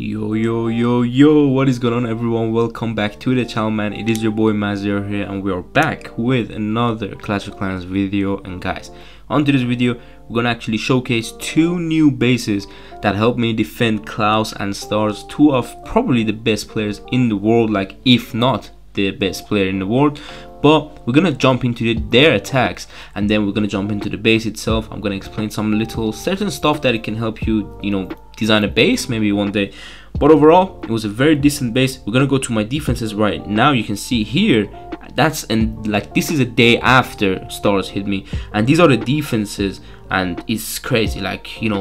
Yo, what is going on, everyone? Welcome back to the channel, man. It is your boy Mazir here, and we are back with another Clash of Clans video. And guys, on to this video, we're gonna actually showcase two new bases that help me defend Klaus and Stars, two of probably the best players in the world, like if not the best player in the world. But we're gonna jump into their attacks, and then we're gonna jump into the base itself. I'm gonna explain some little certain stuff that it can help you, design a base maybe one day. But overall, it was a very decent base. We're gonna go to my defenses right now. You can see here, this is a day after Stars hit me, and these are the defenses. And it's crazy,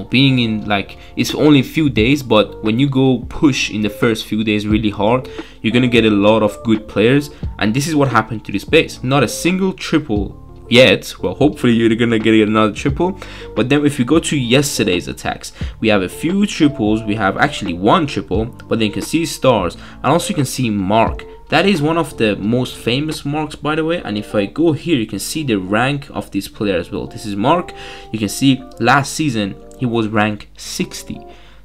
being in, it's only a few days, but when you go push in the first few days really hard, you're gonna get a lot of good players. And this is what happened to this base. Not a single triple yet. Well, hopefully you're gonna get another triple. But then if you go to yesterday's attacks, we have a few triples. We have actually one triple, but then you can see Stars, and also you can see Mark. That is one of the most famous marks, by the way. And if I go here, you can see the rank of this player as well. This is Mark. You can see last season he was rank 60.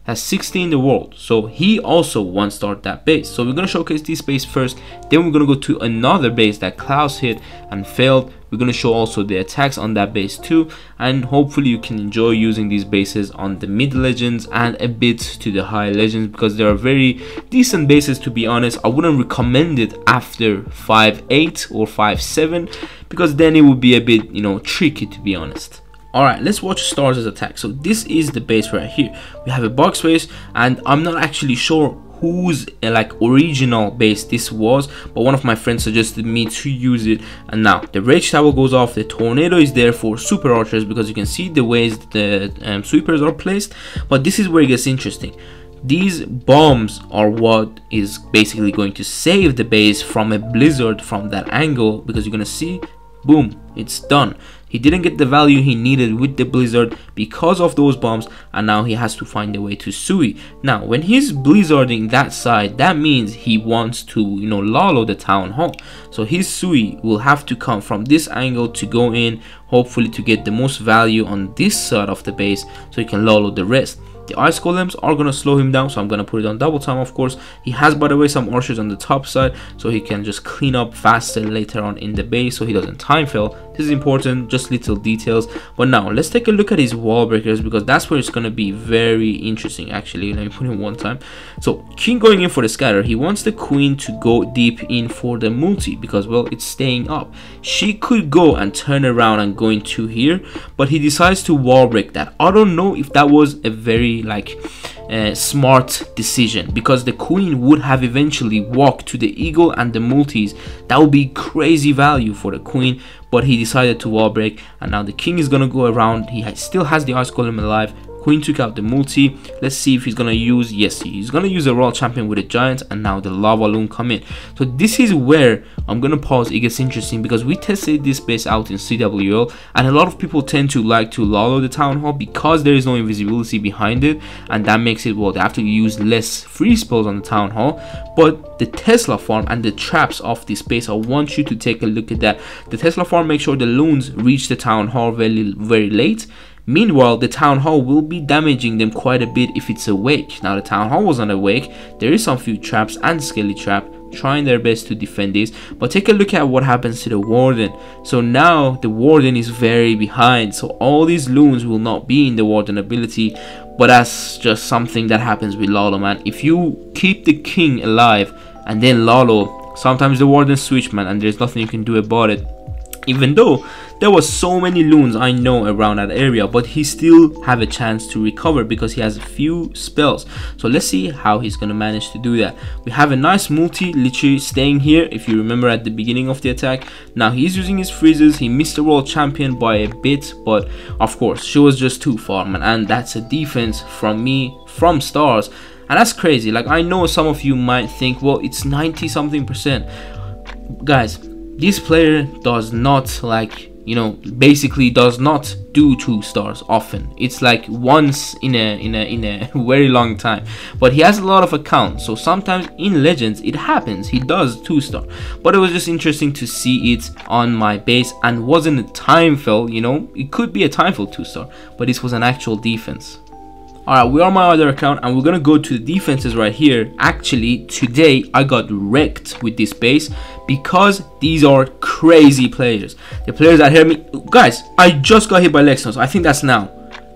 That's 60 in the world. So he also one-starred that base. So we're gonna showcase this base first, then we're gonna go to another base that Klaus hit and failed. We're gonna show also the attacks on that base too, and hopefully you can enjoy using these bases on the mid legends and a bit to the high legends, because they are very decent bases, to be honest. I wouldn't recommend it after 5-8 or 5-7, because then it would be a bit tricky, to be honest. Alright, let's watch Stars' attack. So this is the base right here. We have a box base, and I'm not actually sure whose original base this was, but one of my friends suggested me to use it. And now the rage tower goes off. The tornado is there for super archers, because you can see the ways the sweepers are placed. But this is where it gets interesting. These bombs are what is basically going to save the base from a blizzard from that angle, because you're gonna see, boom, it's done. He didn't get the value he needed with the blizzard because of those bombs, and now he has to find a way to Sui. Now when he's blizzarding that side, that means he wants to lolo the town hall. So his Sui will have to come from this angle to go in, hopefully to get the most value on this side of the base, so he can lolo the rest. The Ice Golems are going to slow him down, so I'm going to put it on double time, of course. He has, by the way, some archers on the top side, so he can just clean up faster later on in the base, so he doesn't time fail. This is important, just little details. But now, let's take a look at his wall breakers, because that's where it's going to be very interesting, actually. Let me put it one time. So, King going in for the scatter. He wants the Queen to go deep in for the multi, because, well, it's staying up. She could go and turn around and go into here, but he decides to wall break that. I don't know if that was a very smart decision, because the Queen would have eventually walked to the eagle and the multis. That would be crazy value for the Queen, but he decided to wall break, and now the King is gonna go around. He still has the Ice Golem alive. Queen took out the multi. Let's see if he's gonna use, yes, he's gonna use a royal champion with a giant, and now the lava loon come in. So this is where I'm gonna pause. It gets interesting, because we tested this base out in CWL, and a lot of people tend to like to lolo the town hall because there is no invisibility behind it, and that makes it, well, they have to use less free spells on the town hall. But the Tesla farm and the traps of this base, I want you to take a look at that. The Tesla farm makes sure the loons reach the town hall very late. Meanwhile, the town hall will be damaging them quite a bit if it's awake. Now the town hall wasn't awake. There is some few traps and skelly trap trying their best to defend this, but take a look at what happens to the warden. So now the warden is very behind, so all these loons will not be in the warden ability. But that's just something that happens with lolo, man. If you keep the king alive and then lolo, sometimes the warden switch, man, and there's nothing you can do about it. Even though there was so many loons, I know, around that area, but he still have a chance to recover because he has a few spells. So let's see how he's gonna manage to do that. We have a nice multi literally staying here, if you remember at the beginning of the attack. Now he's using his freezes. He missed the world champion by a bit, but of course she was just too far, man, and that's a defense from me from Stars, and that's crazy. I know some of you might think, well, it's 90 something percent. Guys, this player does not basically does not do 2 stars often. It's like once in a very long time, but he has a lot of accounts, so sometimes in legends it happens he does 2 star. But it was just interesting to see it on my base, and wasn't a time fail. It could be a time fail 2 star, but this was an actual defense. Alright, we are on my other account and we're gonna go to the defenses right here. Actually, today I got wrecked with this base because these are crazy players. The players that hear me, guys, I just got hit by Lexnos. I think that's now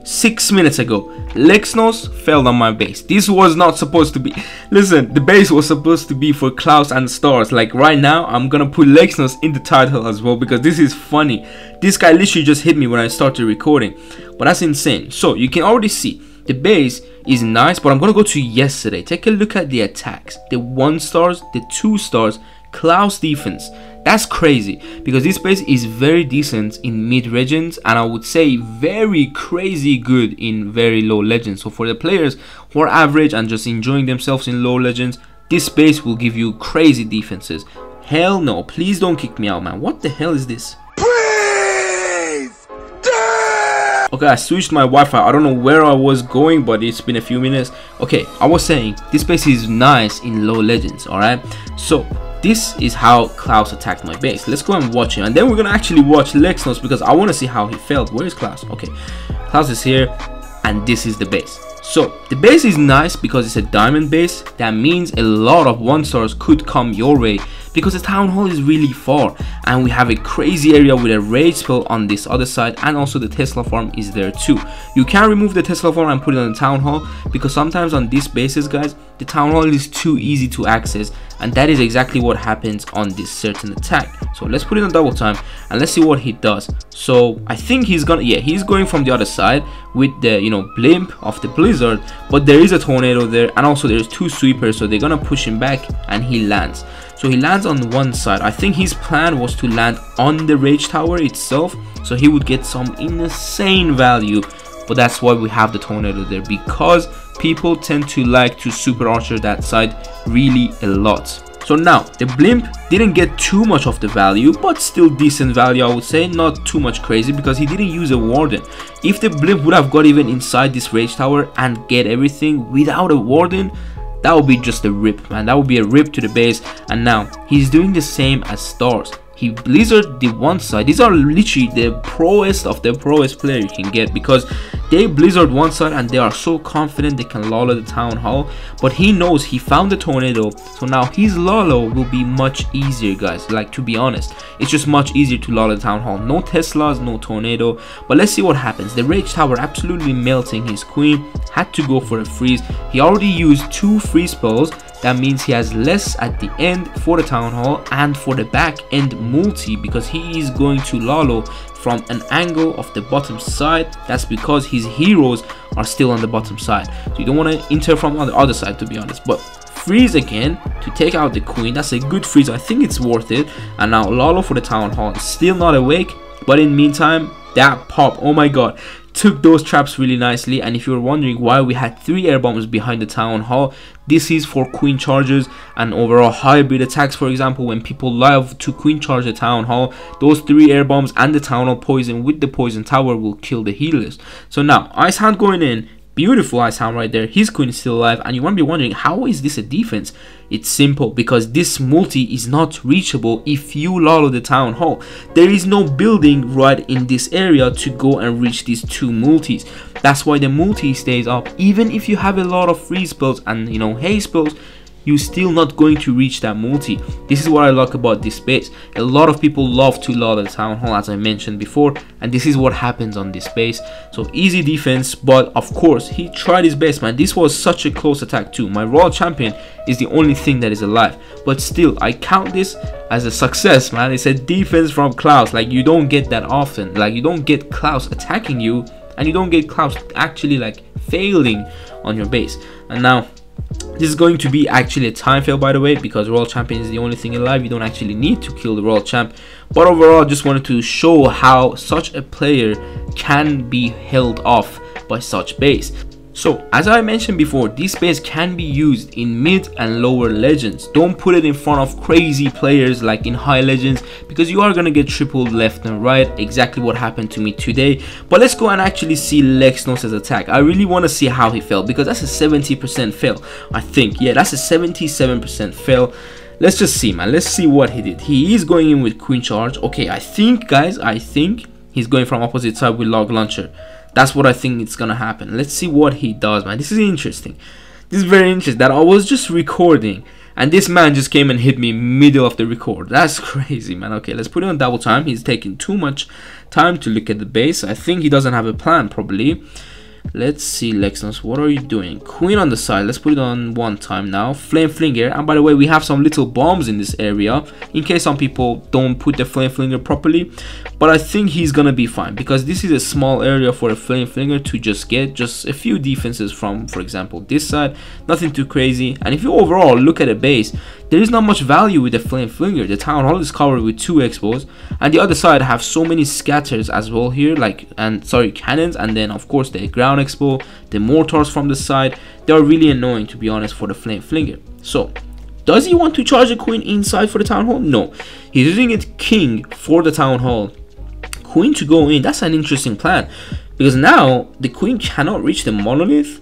6 minutes ago. Lexnos fell on my base. This was not supposed to be, listen, the base was supposed to be for Klaus and stars. Like right now I'm gonna put Lexnos in the title as well because this is funny. This guy literally just hit me when I started recording, but that's insane. So you can already see the base is nice, but I'm gonna go to yesterday. Take a look at the attacks, the 1 stars, the 2 stars, Klaus defense. That's crazy because this base is very decent in mid regions, and I would say very crazy good in very low legends. So for the players who are average and just enjoying themselves in low legends, this base will give you crazy defenses. Hell no, please don't kick me out, man. What the hell is this? Okay, I switched my Wi-Fi. I don't know where I was going, but it's been a few minutes. Okay, I was saying this base is nice in low legends. All right, so this is how Klaus attacked my base. Let's go and watch it, and then we're gonna actually watch Lexnos because I want to see how he felt. Where is Klaus? Okay, Klaus is here, and this is the base. So the base is nice because it's a diamond base. That means a lot of 1 stars could come your way because the town hall is really far, and we have a crazy area with a rage spell on this other side, and also the Tesla farm is there too. You can remove the Tesla farm and put it on the town hall because sometimes on these bases, guys, the town hall is too easy to access, and that is exactly what happens on this certain attack. So let's put it on double time and let's see what he does. So I think he's gonna, yeah, he's going from the other side with the, you know, blimp of the blizzard, but there is a tornado there, and also there's 2 sweepers, so they're gonna push him back, and he lands. So he lands on one side. I think his plan was to land on the rage tower itself, so he would get some insane value, but that's why we have the tornado there, because people tend to like to super archer that side really a lot. So now the blimp didn't get too much of the value, but still decent value, I would say. Not too much crazy because he didn't use a warden. If the blimp would have got even inside this rage tower and get everything without a warden, that would be just a rip, man. That would be a rip to the base. And now he's doing the same as stars. He blizzard the one side. These are literally the proest of the proest player you can get, because they blizzard one side and they are so confident they can lolo the town hall. But he knows he found the tornado, so now his lolo will be much easier, guys. Like, to be honest, it's just much easier to lolo the town hall. No Teslas, no tornado. But let's see what happens. The rage tower absolutely melting his queen, had to go for a freeze. He already used 2 freeze spells. That means he has less at the end for the town hall and for the back end multi, because he is going to lolo from an angle of the bottom side. That's because his heroes are still on the bottom side, so you don't want to enter from on the other side, to be honest. But freeze again to take out the queen. That's a good freeze. I think it's worth it. And now lolo for the town hall. Still not awake, but in meantime, that pop, oh my god, took those traps really nicely. And if you're wondering why we had 3 air bombs behind the town hall, this is for queen charges and overall hybrid attacks. For example, when people love to queen charge the town hall, those 3 air bombs and the town hall poison with the poison tower will kill the healers. So now Ice Hand going in, beautiful Ice Hand right there. His queen is still alive, and you might be wondering, how is this a defense? It's simple, because this multi is not reachable if you lolo the town hall. There is no building right in this area to go and reach these 2 multis. That's why the multi stays up. Even if you have a lot of freeze spells and, you know, haste spells, you're still not going to reach that multi. This is what I like about this base. A lot of people love to lolo the town hall, as I mentioned before, and this is what happens on this base. So easy defense, but of course he tried his best, man. This was such a close attack too. My royal champion is the only thing that is alive, but still I count this as a success, man. It's a defense from Klaus. Like, you don't get that often. Like, you don't get Klaus attacking you, and you don't get Klaus actually like failing on your base. And now this is going to be actually a time fail, by the way, because royal champion is the only thing alive. You don't actually need to kill the royal champ. But overall, just wanted to show how such a player can be held off by such base. So as I mentioned before, this base can be used in mid and lower legends. Don't put it in front of crazy players like in high legends, because you are gonna get tripled left and right. Exactly what happened to me today. But let's go and actually see Lexnos' attack. I really want to see how he fell, because that's a 70% fail, I think. Yeah, that's a 77% fail. Let's just see, man. Let's see what he did. He is going in with queen charge. Okay, I think, guys, I think he's going from opposite side with log launcher. That's what I think it's gonna happen. Let's see what he does, man. This is interesting. This is very interesting that I was just recording and this man just came and hit me middle of the record. That's crazy, man. Okay, let's put it on double time. He's taking too much time to look at the base. I think he doesn't have a plan probably. Let's see, Lexnos, what are you doing? Queen on the side. Let's put it on one time now. Flame Flinger. And by the way, we have some little bombs in this area in case some people don't put the Flame Flinger properly. But I think he's gonna be fine because this is a small area for a Flame Flinger to just get just a few defenses from, for example, this side. Nothing too crazy. And if you overall look at a base, there is not much value with the Flame Flinger. The Town Hall is covered with 2 expos, and the other side have so many scatters as well here, cannons, and then of course the ground expo, the mortars from the side. They are really annoying, to be honest, for the Flame Flinger. So does he want to charge a queen inside for the Town Hall? No, he's using it king for the Town Hall, queen to go in. That's an interesting plan because now the queen cannot reach the monolith.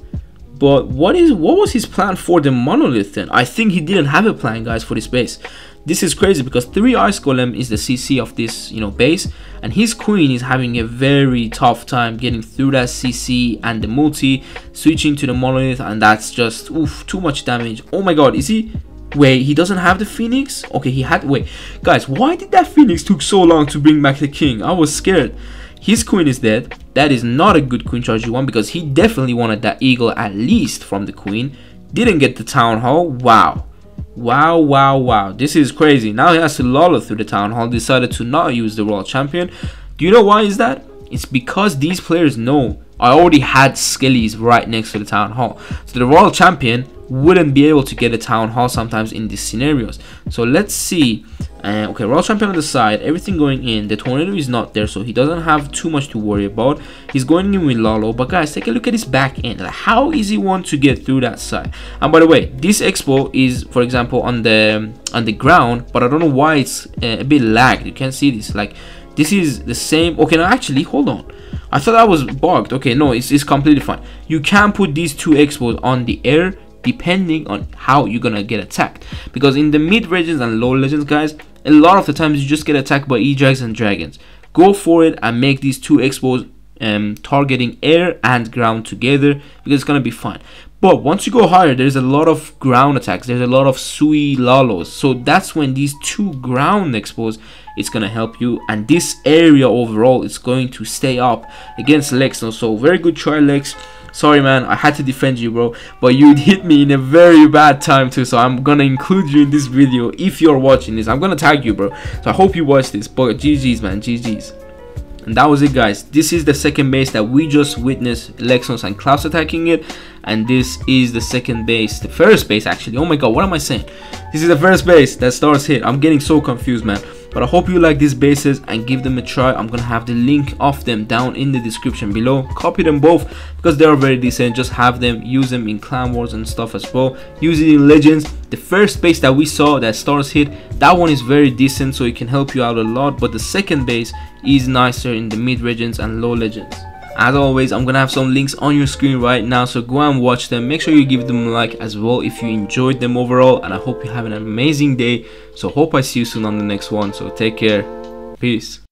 But what was his plan for the monolith then? I think he didn't have a plan, guys, for this base. This is crazy because 3 Ice Golem is the CC of this, base, and his queen is having a very tough time getting through that CC and the multi, switching to the monolith, and that's just too much damage. Oh my god, is he? Wait, he doesn't have the Phoenix? Okay, he had. Wait, guys, why did that Phoenix took so long to bring back the king? I was scared. His queen is dead. That is not a good queen charge one because he definitely wanted that eagle at least from the queen. Didn't get the Town Hall. Wow. This is crazy. Now he has to lollo through the Town Hall. Decided to not use the Royal Champion. Do you know why is that? It's because these players know I already had Skellies right next to the Town Hall. So the Royal Champion wouldn't be able to get a Town Hall sometimes in these scenarios. So let's see. Okay, Royal Champion on the side, everything going in. The tornado is not there, so he doesn't have too much to worry about. He's going in with Lalo. But guys, take a look at his back end. Like, how easy one to get through that side. And by the way, this expo is, for example, on the ground, but I don't know why it's a bit lagged. You can see this. Like, this is the same. Okay, no, actually, hold on. I thought that was bugged. Okay, no, it's completely fine. You can put these 2 expos on the air depending on how you're gonna get attacked, because in the mid regions and low legends, guys, a lot of the times you just get attacked by e-drags and dragons. Go for it and make these 2 expos targeting air and ground together, because it's gonna be fine. But once you go higher, there's a lot of ground attacks, there's a lot of Sui Lalos, so that's when these 2 ground expos, it's gonna help you, and this area overall is going to stay up against Lexnos. So very good try, Lex. Sorry, man, I had to defend you, bro, but you hit me in a very bad time too, so I'm gonna include you in this video. If you're watching this, I'm gonna tag you, bro, so I hope you watch this. But GG's, man, GG's. And that was it, guys. This is the second base that we just witnessed Lexnos and Klaus attacking it, and this is the second base, the first base actually. Oh my god, what am I saying? This is the first base that starts hit. I'm getting so confused, man. But I hope you like these bases and give them a try. I'm gonna have the link of them down in the description below. Copy them both because they are very decent. Just have them, use them in clan wars and stuff as well. Use it in legends. The first base that we saw that stars hit, that one is very decent, so it can help you out a lot. But the second base is nicer in the mid regions and low legends. As always, I'm gonna have some links on your screen right now, so go and watch them. Make sure you give them a like as well if you enjoyed them overall, and I hope you have an amazing day. So hope I see you soon on the next one. So take care. Peace.